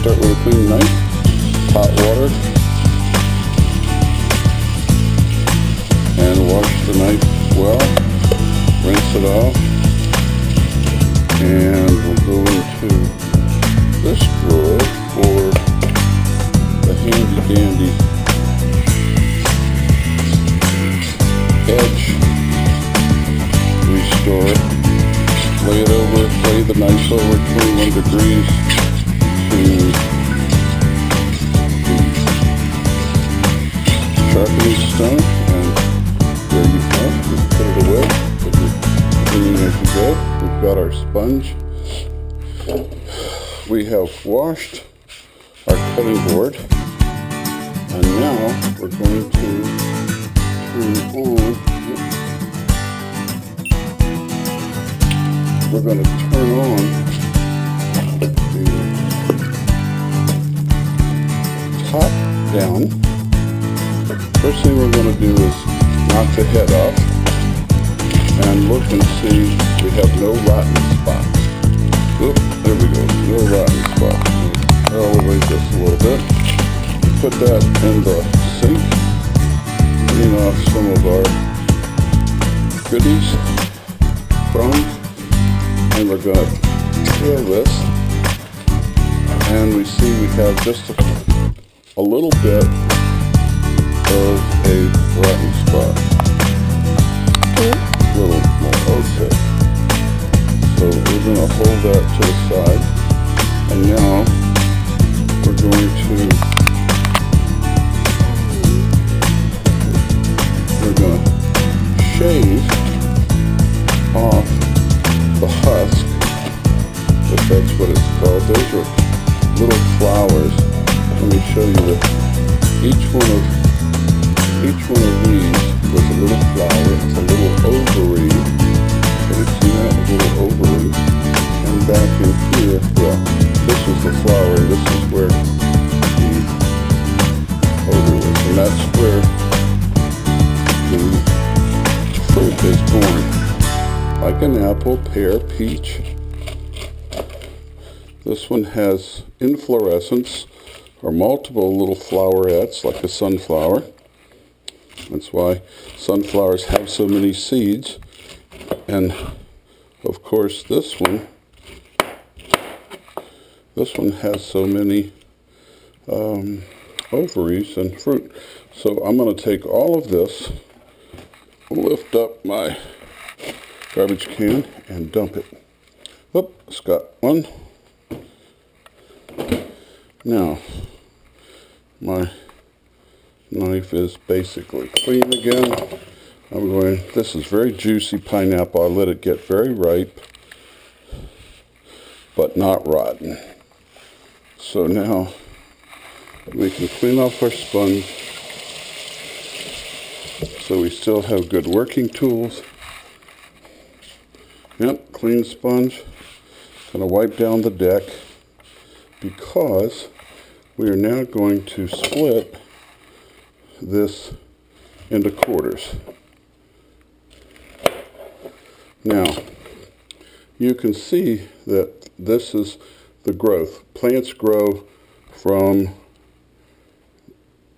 start with a clean knife, hot water, and wash the knife well, rinse it off, and we'll go into this drawer for the handy dandy edge restore. Lay the knife over 21 degrees to the sharpening stone, and there you go. Just put it away, put your cleaning as you go. We've got our sponge. We have washed our cutting board, and now we're going to turn on. We're going to turn on the top down. First thing we're going to do is knock the head off and look and see we have no rotten spots. Oop, there we go, no rotten spots. Elevate this a little bit. Put that in the sink. Clean off some of our goodies, crumbs. And we're going to peel this, and we see we have just a little bit of a rotten spot. A little more, okay. So we're going to hold that to the side, and now we're going to shave off the husk, if that's what it's called. Those are little flowers. Let me show you that each one of these was a little flower. It's a little ovary. Can you see that? A little ovary. And back in here, well, this is the flower. This is where the ovary is, and that's where the fruit is born. Like an apple, pear, peach. This one has inflorescence, or multiple little flowerets, like a sunflower. That's why sunflowers have so many seeds. And of course this one has so many ovaries and fruit. So I'm going to take all of this, lift up my garbage can, and dump it. Oop, it's got one. Now, my knife is basically clean again. This is very juicy pineapple. I let it get very ripe, but not rotten. So now, we can clean off our sponge so we still have good working tools. Yep, clean sponge. Going to wipe down the deck because we are now going to split this into quarters. Now, you can see that this is the growth. Plants grow from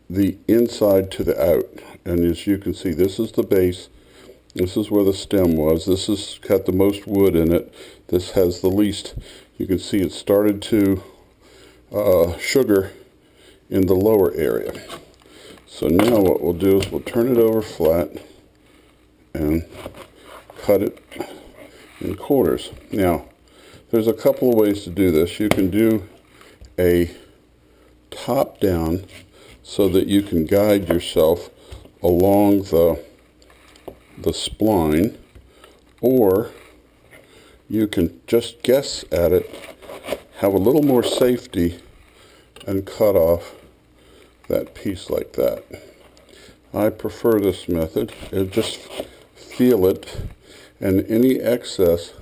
the inside to the out. And as you can see, this is the base. This is where the stem was. This has got the most wood in it. This has the least. You can see it started to sugar in the lower area. So now what we'll do is we'll turn it over flat and cut it in quarters. Now, there's a couple of ways to do this. You can do a top down so that you can guide yourself along the spline, or you can just guess at it, have a little more safety, and cut off that piece like that. I prefer this method. Just feel it, and any excess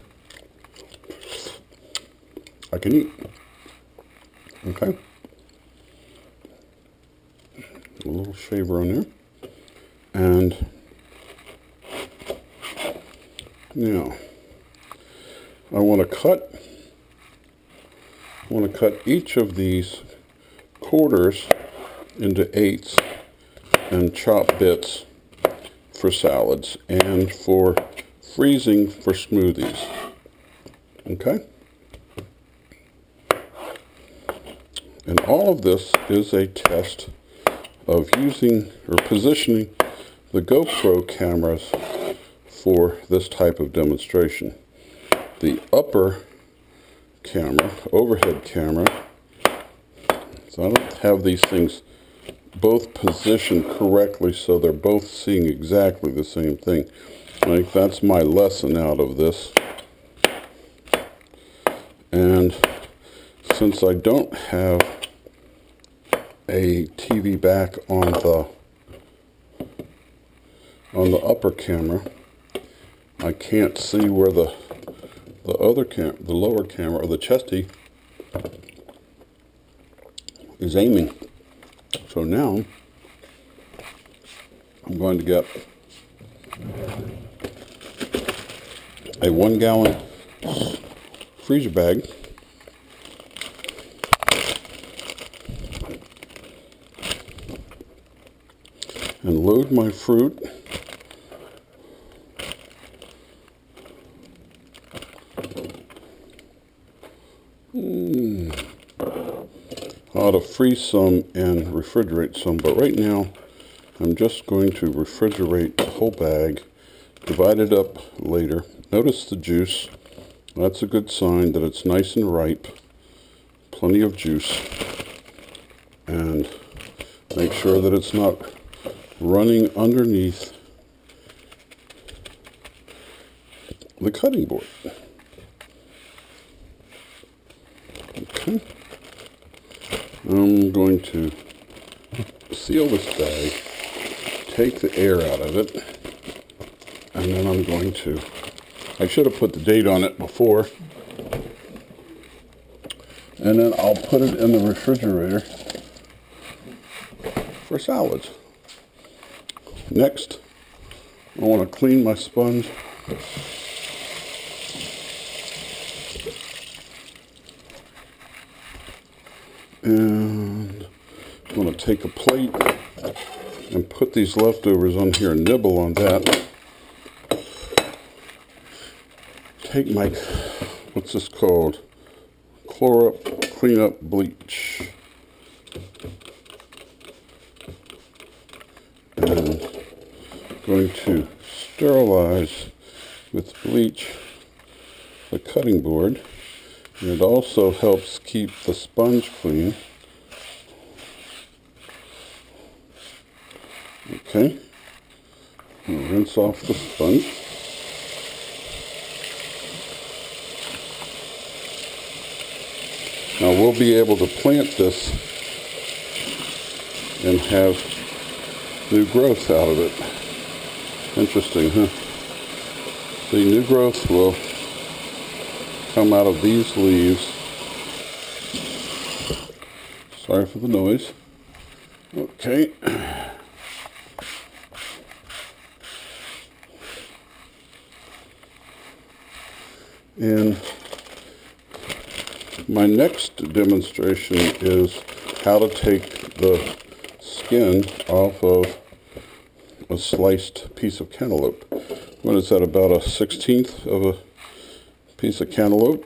I can eat. Okay? A little shaver on there. And now I want to cut want to cut each of these quarters into eighths and chop bits for salads and for freezing for smoothies. Okay? And all of this is a test of using or positioning the GoPro cameras for this type of demonstration. The upper camera, overhead camera, so I don't have these things both positioned correctly so they're both seeing exactly the same thing. Like, that's my lesson out of this. And since I don't have a TV back on the upper camera, I can't see where the lower camera, or the chesty, is aiming. So now I'm going to get a 1 gallon freezer bag, and load my fruit I ought to freeze some and refrigerate some, but right now I'm just going to refrigerate the whole bag, divide it up later. Notice the juice. That's a good sign that it's nice and ripe. Plenty of juice. And make sure that it's not running underneath the cutting board. Okay. I'm going to seal this bag, take the air out of it, and then I'm going to, I should have put the date on it before, and then I'll put it in the refrigerator for salads. Next, I want to clean my sponge. And I'm going to take a plate and put these leftovers on here and nibble on that. Take my, what's this called? Cleanup bleach. And I'm going to sterilize with bleach the cutting board. And it also helps keep the sponge clean. Okay. I'll rinse off the sponge. Now we'll be able to plant this and have new growth out of it. Interesting, huh? See, new growth will come out of these leaves. Sorry for the noise. Okay. And my next demonstration is how to take the skin off of a sliced piece of cantaloupe. What is that, about 1/16 of a piece of cantaloupe?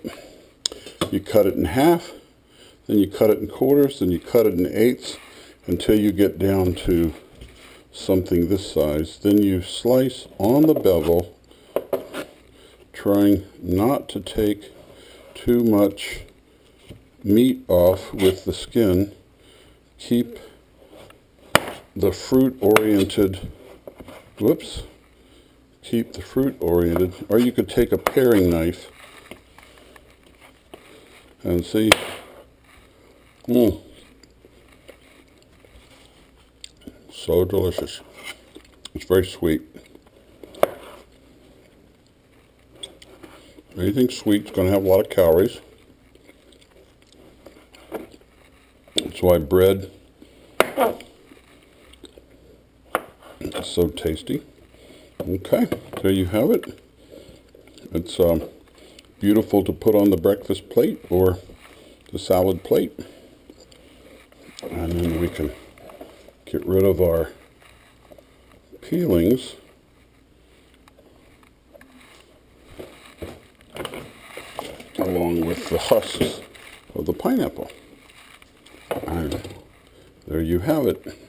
You cut it in half, then you cut it in quarters, then you cut it in eighths until you get down to something this size. Then you slice on the bevel, trying not to take too much meat off with the skin. Keep the fruit oriented. Keep the fruit oriented, or you could take a paring knife and see. So delicious. It's very sweet. Anything sweet is going to have a lot of calories. That's why bread is so tasty. Okay, there you have it. It's beautiful to put on the breakfast plate or the salad plate. And then we can get rid of our peelings. Along with the husks of the pineapple. And there you have it.